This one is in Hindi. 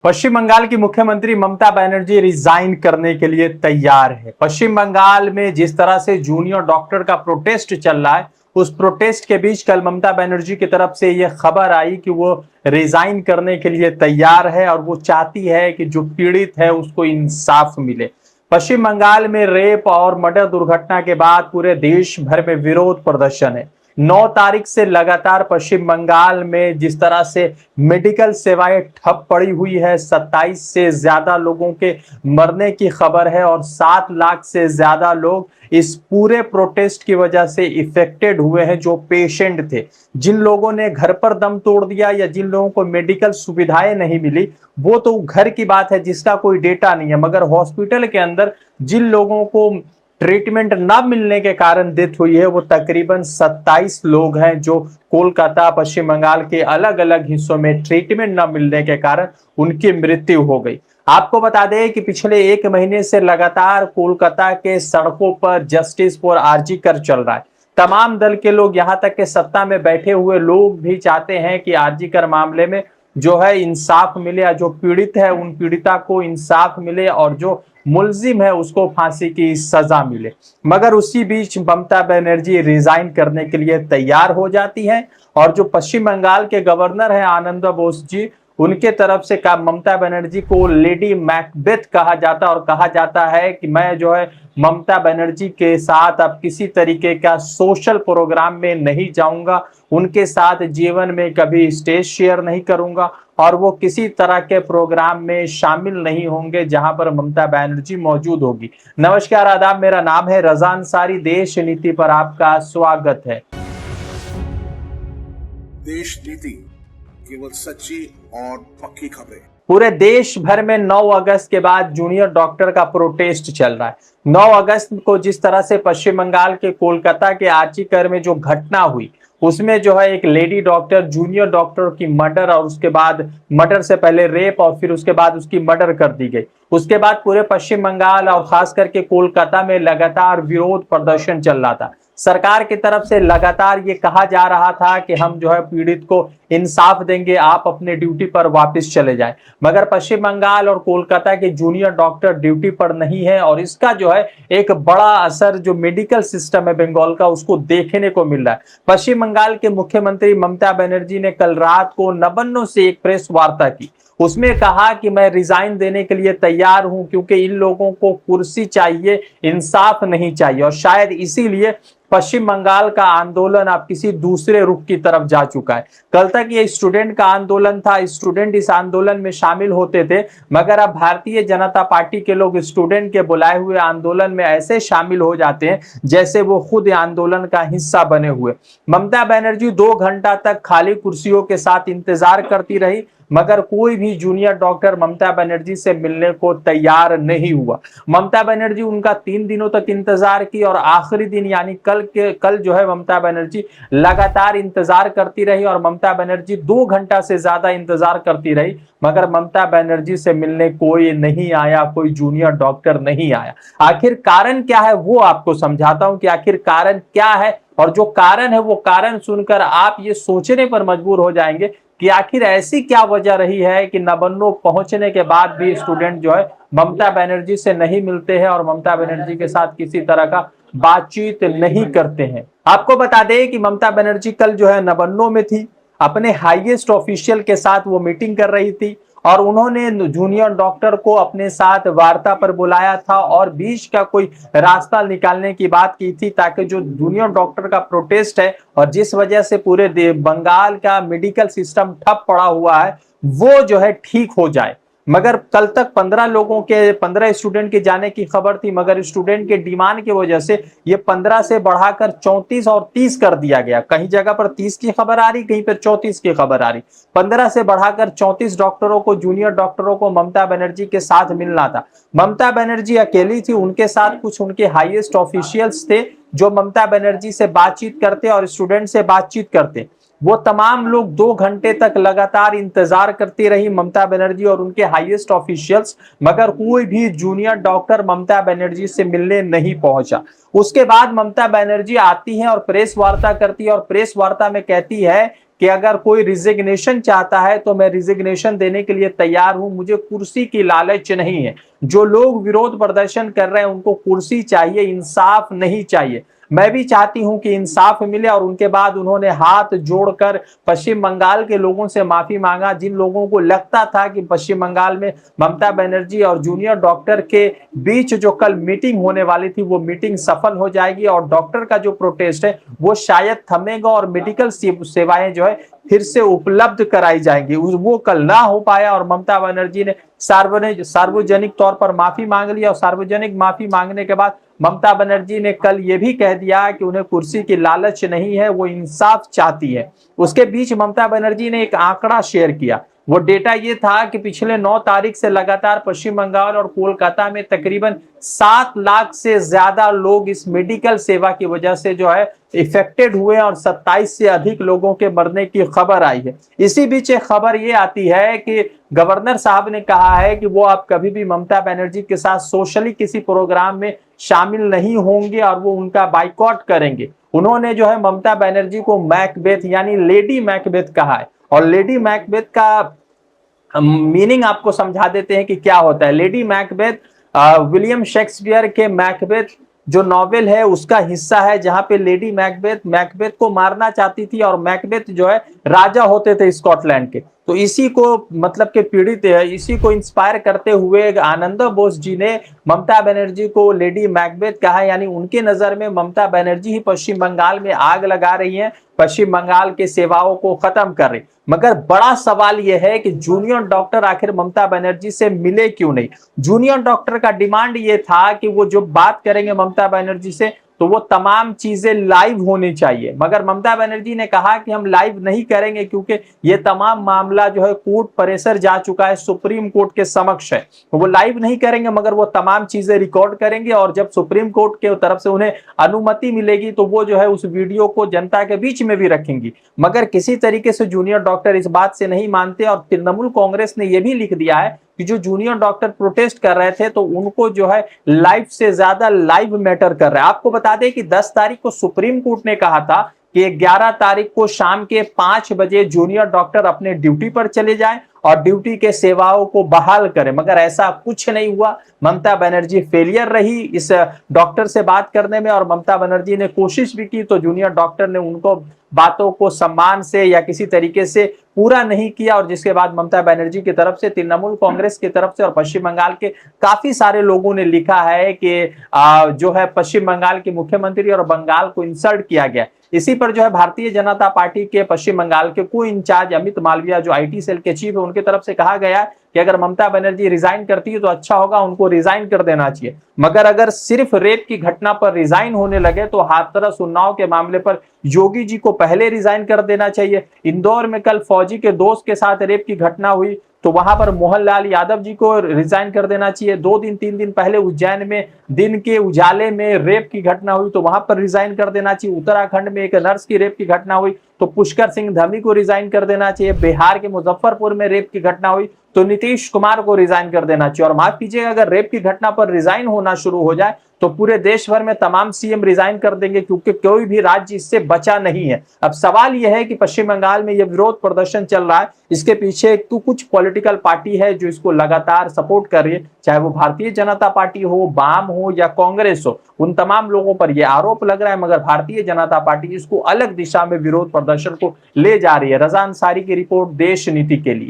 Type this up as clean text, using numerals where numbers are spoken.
पश्चिम बंगाल की मुख्यमंत्री ममता बनर्जी रिजाइन करने के लिए तैयार है। पश्चिम बंगाल में जिस तरह से जूनियर डॉक्टर का प्रोटेस्ट चल रहा है, उस प्रोटेस्ट के बीच कल ममता बनर्जी की तरफ से यह खबर आई कि वो रिजाइन करने के लिए तैयार है और वो चाहती है कि जो पीड़ित है उसको इंसाफ मिले। पश्चिम बंगाल में रेप और मर्डर दुर्घटना के बाद पूरे देश भर में विरोध प्रदर्शन है। 9 तारीख से लगातार पश्चिम बंगाल में जिस तरह से मेडिकल सेवाएं ठप पड़ी हुई है, 27 से ज्यादा लोगों के मरने की खबर है और 7 लाख से ज्यादा लोग इस पूरे प्रोटेस्ट की वजह से इफेक्टेड हुए हैं। जो पेशेंट थे, जिन लोगों ने घर पर दम तोड़ दिया या जिन लोगों को मेडिकल सुविधाएं नहीं मिली, वो तो घर की बात है जिसका कोई डेटा नहीं है, मगर हॉस्पिटल के अंदर जिन लोगों को ट्रीटमेंट न मिलने के कारण डेथ हुई है वो तकरीबन 27 लोग हैं, जो कोलकाता पश्चिम बंगाल के अलग अलग हिस्सों में ट्रीटमेंट न मिलने के कारण उनकी मृत्यु हो गई। आपको बता दें कि पिछले 1 महीने से लगातार कोलकाता के सड़कों पर जस्टिस फॉर आरजी कर चल रहा है। तमाम दल के लोग, यहां तक के सत्ता में बैठे हुए लोग भी चाहते हैं कि आरजी कर मामले में जो है इंसाफ मिले, या जो पीड़ित है उन पीड़िता को इंसाफ मिले और जो मुलजिम है उसको फांसी की सजा मिले। मगर उसी बीच ममता बनर्जी रिजाइन करने के लिए तैयार हो जाती है और जो पश्चिम बंगाल के गवर्नर हैं आनंद बोस जी, उनके तरफ से ममता बनर्जी को लेडी मैकबेथ कहा जाता और कहा जाता है कि मैं जो है ममता बनर्जी के साथ अब किसी तरीके का सोशल प्रोग्राम में नहीं जाऊंगा, उनके साथ जीवन में कभी स्टेज शेयर नहीं करूंगा और वो किसी तरह के प्रोग्राम में शामिल नहीं होंगे जहां पर ममता बनर्जी मौजूद होगी। नमस्कार, आदाब, मेरा नाम है रजा अंसारी। देश नीति पर आपका स्वागत है। देश नीति, केवल सच्ची और पक्की खबरें। पूरे देश भर में 9 अगस्त के बाद जूनियर डॉक्टर का प्रोटेस्ट चल रहा है। 9 अगस्त को जिस तरह से पश्चिम बंगाल के कोलकाता के आरजी कर में जो घटना हुई, उसमें जो है एक लेडी डॉक्टर, जूनियर डॉक्टर की मर्डर और उसके बाद मर्डर से पहले रेप और फिर उसके बाद उसकी मर्डर कर दी गई। उसके बाद पूरे पश्चिम बंगाल और खास करके कोलकाता में लगातार विरोध प्रदर्शन चल रहा था। सरकार की तरफ से लगातार ये कहा जा रहा था कि हम जो है पीड़ित को इंसाफ देंगे, आप अपने ड्यूटी पर वापस चले जाएं। मगर पश्चिम बंगाल और कोलकाता के जूनियर डॉक्टर ड्यूटी पर नहीं है और इसका जो है एक बड़ा असर जो मेडिकल सिस्टम है बंगाल का, उसको देखने को मिल रहा है। पश्चिम बंगाल के मुख्यमंत्री ममता बनर्जी ने कल रात को नबन्नों से एक प्रेस वार्ता की। उसमें कहा कि मैं रिजाइन देने के लिए तैयार हूं क्योंकि इन लोगों को कुर्सी चाहिए, इंसाफ नहीं चाहिए और शायद इसीलिए पश्चिम बंगाल का आंदोलन अब किसी दूसरे रुख की तरफ जा चुका है। कल तक ये स्टूडेंट का आंदोलन था, स्टूडेंट इस आंदोलन में शामिल होते थे, मगर अब भारतीय जनता पार्टी के लोग स्टूडेंट के बुलाए हुए आंदोलन में ऐसे शामिल हो जाते हैं जैसे वो खुद आंदोलन का हिस्सा बने हुए। ममता बनर्जी 2 घंटा तक खाली कुर्सियों के साथ इंतजार करती रही, मगर कोई भी जूनियर डॉक्टर ममता बनर्जी से मिलने को तैयार नहीं हुआ। ममता बनर्जी उनका 3 दिनों तक इंतजार की और आखिरी दिन यानी कल जो है ममता बनर्जी लगातार इंतजार करती रही और ममता बनर्जी 2 घंटा से ज्यादा इंतजार करती रही, मगर ममता बनर्जी से मिलने कोई नहीं आया, कोई जूनियर डॉक्टर नहीं आया। आखिर कारण क्या है वो आपको समझाता हूं कि आखिर कारण क्या है, और जो कारण है वो कारण सुनकर आप ये सोचने पर मजबूर हो जाएंगे कि आखिर ऐसी क्या वजह रही है कि नबन्नों पहुंचने के बाद भी स्टूडेंट जो है ममता बनर्जी से नहीं मिलते हैं और ममता बनर्जी के साथ किसी तरह का बातचीत नहीं करते हैं। आपको बता दें कि ममता बनर्जी कल जो है नबन्नों में थी, अपने हाईएस्ट ऑफिशियल के साथ वो मीटिंग कर रही थी और उन्होंने जूनियर डॉक्टर को अपने साथ वार्ता पर बुलाया था और बीच का कोई रास्ता निकालने की बात की थी ताकि जो जूनियर डॉक्टर का प्रोटेस्ट है और जिस वजह से पूरे बंगाल का मेडिकल सिस्टम ठप पड़ा हुआ है वो जो है ठीक हो जाए। मगर कल तक 15 स्टूडेंट के जाने की खबर थी, मगर स्टूडेंट के डिमांड की वजह से ये 15 से बढ़ाकर 34 और 30 कर दिया गया। कहीं जगह पर 30 की खबर आ रही, कहीं पर 34 की खबर आ रही। 15 से बढ़ाकर 34 डॉक्टरों को, जूनियर डॉक्टरों को ममता बनर्जी के साथ मिलना था। ममता बनर्जी अकेली थी, उनके साथ कुछ उनके हाईएस्ट ऑफिशियल्स थे जो ममता बनर्जी से बातचीत करते और स्टूडेंट से बातचीत करते। वो तमाम लोग 2 घंटे तक लगातार इंतजार करती रही ममता बनर्जी और उनके हाईएस्ट ऑफिशियल्स, मगर कोई भी जूनियर डॉक्टर ममता बनर्जी से मिलने नहीं पहुंचा। उसके बाद ममता बनर्जी आती है और प्रेस वार्ता करती है और प्रेस वार्ता में कहती है कि अगर कोई रिजिग्नेशन चाहता है तो मैं रिजिग्नेशन देने के लिए तैयार हूं, मुझे कुर्सी की लालच नहीं है। जो लोग विरोध प्रदर्शन कर रहे हैं उनको कुर्सी चाहिए, इंसाफ नहीं चाहिए। मैं भी चाहती हूं कि इंसाफ मिले। और उनके बाद उन्होंने हाथ जोड़कर पश्चिम बंगाल के लोगों से माफी मांगा। जिन लोगों को लगता था कि पश्चिम बंगाल में ममता बनर्जी और जूनियर डॉक्टर के बीच जो कल मीटिंग होने वाली थी वो मीटिंग सफल हो जाएगी और डॉक्टर का जो प्रोटेस्ट है वो शायद थमेगा और मेडिकल सेवाएं जो है फिर से उपलब्ध कराई जाएंगी, वो कल ना हो पाया। और ममता बनर्जी ने सार्वजनिक तौर पर माफी मांग ली। और सार्वजनिक माफी मांगने के बाद ममता बनर्जी ने कल ये भी कह दिया कि उन्हें कुर्सी की लालच नहीं है, वो इंसाफ चाहती है। उसके बीच ममता बनर्जी ने एक आंकड़ा शेयर किया। वो डेटा ये था कि पिछले 9 तारीख से लगातार पश्चिम बंगाल और कोलकाता में तकरीबन 7 लाख से ज्यादा लोग इस मेडिकल सेवा की वजह से जो है इफेक्टेड हुए और 27 से अधिक लोगों के मरने की खबर आई है। इसी बीच एक खबर ये आती है कि गवर्नर साहब ने कहा है कि वो अब कभी भी ममता बनर्जी के साथ सोशली किसी प्रोग्राम में शामिल नहीं होंगे और वो उनका बाइकॉट करेंगे। उन्होंने जो है ममता बनर्जी को मैकबेथ यानी लेडी मैकबेथ कहा है। और लेडी मैकबेथ का मीनिंग आपको समझा देते हैं कि क्या होता है। लेडी मैकबेथ विलियम शेक्सपियर के मैकबेथ जो नॉवेल है उसका हिस्सा है, जहां पे लेडी मैकबेथ को मारना चाहती थी और मैकबेथ जो है राजा होते थे स्कॉटलैंड के। तो इसी को मतलब के पीड़ित है, इसी को इंस्पायर करते हुए आनंद बोस जी ने ममता बनर्जी को लेडी मैकबेथ कहा। यानी उनके नजर में ममता बनर्जी ही पश्चिम बंगाल में आग लगा रही है, पश्चिम बंगाल के सेवाओं को खत्म कर रही। मगर बड़ा सवाल यह है कि जूनियर डॉक्टर आखिर ममता बनर्जी से मिले क्यों नहीं। जूनियर डॉक्टर का डिमांड यह था कि वो जो बात करेंगे ममता बनर्जी से तो वो तमाम चीजें लाइव होनी चाहिए। मगर ममता बनर्जी ने कहा कि हम लाइव नहीं करेंगे क्योंकि ये तमाम मामला जो है कोर्ट प्रेशर जा चुका है, सुप्रीम कोर्ट के समक्ष है। वो लाइव नहीं करेंगे मगर वो तमाम चीजें रिकॉर्ड करेंगे और जब सुप्रीम कोर्ट के तरफ से उन्हें अनुमति मिलेगी तो वो जो है उस वीडियो को जनता के बीच में भी रखेंगी। मगर किसी तरीके से जूनियर डॉक्टर इस बात से नहीं मानते और तृणमूल कांग्रेस ने यह भी लिख दिया है कि जो जूनियर डॉक्टर प्रोटेस्ट कर रहे थे तो उनको जो है लाइफ से ज्यादा लाइव मैटर कर रहा है। आपको बता दें कि 10 तारीख को सुप्रीम कोर्ट ने कहा था कि 11 तारीख को शाम के 5 बजे जूनियर डॉक्टर अपने ड्यूटी पर चले जाएं और ड्यूटी के सेवाओं को बहाल करें। मगर ऐसा कुछ नहीं हुआ। ममता बनर्जी फेलियर रही इस डॉक्टर से बात करने में और ममता बनर्जी ने कोशिश भी की तो जूनियर डॉक्टर ने उनको बातों को सम्मान से या किसी तरीके से पूरा नहीं किया। और जिसके बाद ममता बनर्जी की तरफ से, तृणमूल कांग्रेस की तरफ से और पश्चिम बंगाल के काफी सारे लोगों ने लिखा है कि जो है पश्चिम बंगाल के मुख्यमंत्री और बंगाल को इंसल्ट किया गया। इसी पर जो है भारतीय जनता पार्टी के पश्चिम बंगाल के को इंचार्ज अमित मालविया जो आईटी सेल के चीफ है उनकी तरफ से कहा गया कि अगर ममता बनर्जी रिजाइन करती है तो अच्छा होगा, उनको रिजाइन कर देना चाहिए। मगर अगर सिर्फ रेप की घटना पर रिजाइन होने लगे तो हाथरस उन्नाव के मामले पर योगी जी को पहले रिजाइन कर देना चाहिए। इंदौर में कल फौजी के दोस्त के साथ रेप की घटना हुई तो वहां पर मोहनलाल यादव जी को रिजाइन कर देना चाहिए। 2 दिन 3 दिन पहले उज्जैन में दिन के उजाले में रेप की घटना हुई तो वहां पर रिजाइन कर देना चाहिए। उत्तराखंड में एक नर्स की रेप की घटना हुई तो पुष्कर सिंह धामी को रिजाइन कर देना चाहिए। बिहार के मुजफ्फरपुर में रेप की घटना हुई तो नीतीश कुमार को रिजाइन कर देना चाहिए। और माफ कीजिएगा, अगर रेप की घटना पर रिजाइन होना शुरू हो जाए तो पूरे देश भर में तमाम सीएम रिजाइन कर देंगे क्योंकि कोई भी राज्य इससे बचा नहीं है। अब सवाल यह है कि पश्चिम बंगाल में यह विरोध प्रदर्शन चल रहा है, इसके पीछे तो कुछ पॉलिटिकल पार्टी है जो इसको लगातार सपोर्ट कर रही है, चाहे वो भारतीय जनता पार्टी हो, वाम हो या कांग्रेस हो। उन तमाम लोगों पर यह आरोप लग रहा है मगर भारतीय जनता पार्टी इसको अलग दिशा में विरोध प्रदर्शन को ले जा रही है। रजा अंसारी की रिपोर्ट, देश नीति के लिए।